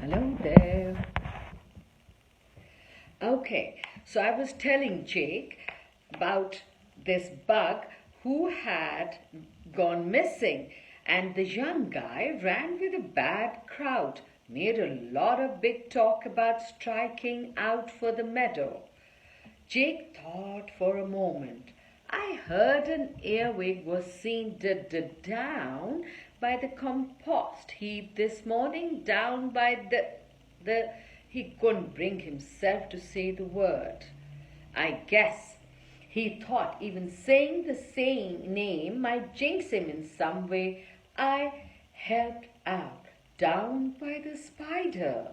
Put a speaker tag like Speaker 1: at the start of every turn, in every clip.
Speaker 1: Hello there. Okay, so I was telling Jake about this bug who had gone missing, and the young guy ran with a bad crowd, made a lot of big talk about striking out for the meadow. Jake thought for a moment. I heard an earwig was seen down by the compost heap this morning, down by the he couldn't bring himself to say the word. I guess he thought even saying the same name might jinx him in some way. I helped out, down by the spider.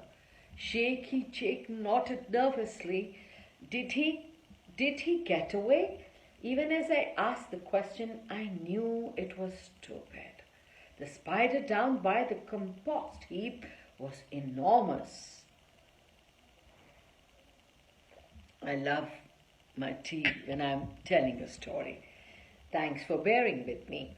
Speaker 1: Shaky Jake nodded nervously. Did he get away? Even as I asked the question, I knew it was stupid. The spider down by the compost heap was enormous. I love my tea when I'm telling a story. Thanks for bearing with me.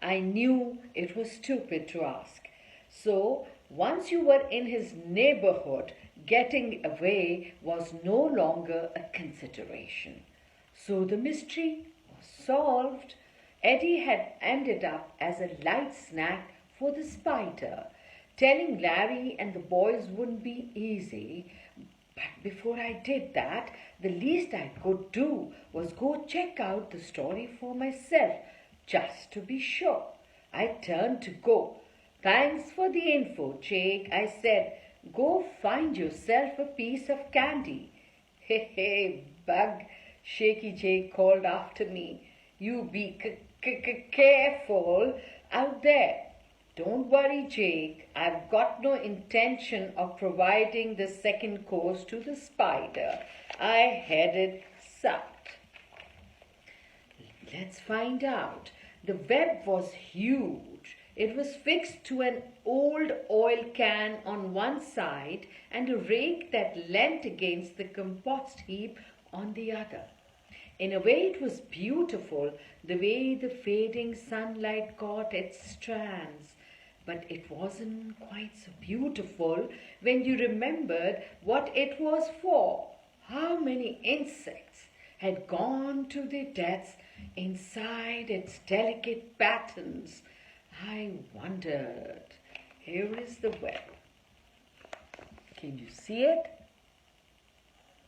Speaker 1: I knew it was stupid to ask. So, once you were in his neighborhood, getting away was no longer a consideration. So the mystery was solved. Eddie had ended up as a light snack for the spider. Telling Larry and the boys wouldn't be easy, but before I did that, the least I could do was go check out the story for myself, just to be sure. I turned to go. Thanks for the info, Jake, I said. Go find yourself a piece of candy. Hey, bug, Shaky Jake called after me. You be careful out there. Don't worry, Jake. I've got no intention of providing the second course to the spider. I headed south. Let's find out. The web was huge. It was fixed to an old oil can on one side and a rake that leant against the compost heap on the other. In a way, it was beautiful, the way the fading sunlight caught its strands. But it wasn't quite so beautiful when you remembered what it was for. How many insects had gone to their deaths inside its delicate patterns. I wondered. Here is the web. Can you see it?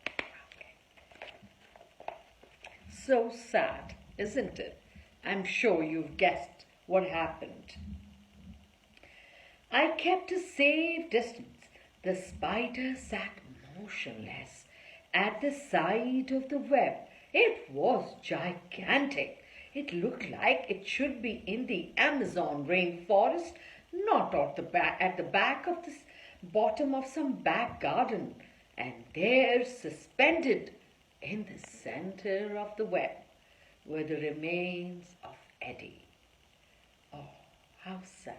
Speaker 1: Okay. So sad, isn't it? I'm sure you've guessed what happened. I kept a safe distance. The spider sat motionless at the side of the web. It was gigantic. It looked like it should be in the Amazon rainforest, not at the back of the bottom of some back garden. And there, suspended in the center of the web, were the remains of Eddie. Oh, how sad.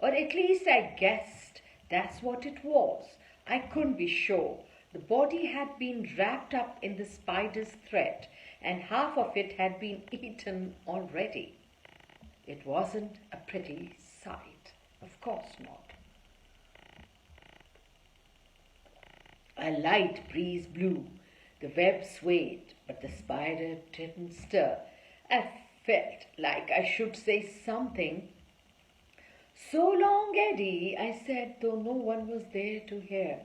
Speaker 1: Or at least I guessed that's what it was. I couldn't be sure. The body had been wrapped up in the spider's thread, and half of it had been eaten already. It wasn't a pretty sight, of course not. A light breeze blew. The web swayed, but the spider didn't stir. I felt like I should say something. So long, Eddie, I said, though no one was there to hear.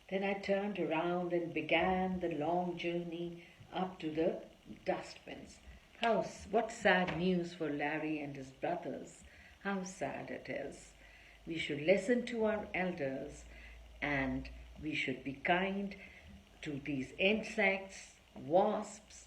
Speaker 1: Then I turned around and began the long journey up to the dustbins. What sad news for Larry and his brothers. How sad it is. We should listen to our elders, and we should be kind to these insects, wasps,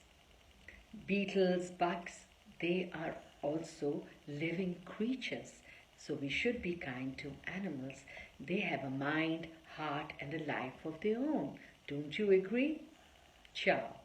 Speaker 1: beetles, bugs. They are also living creatures. So we should be kind to animals. They have a mind, heart, and a life of their own. Don't you agree? Ciao.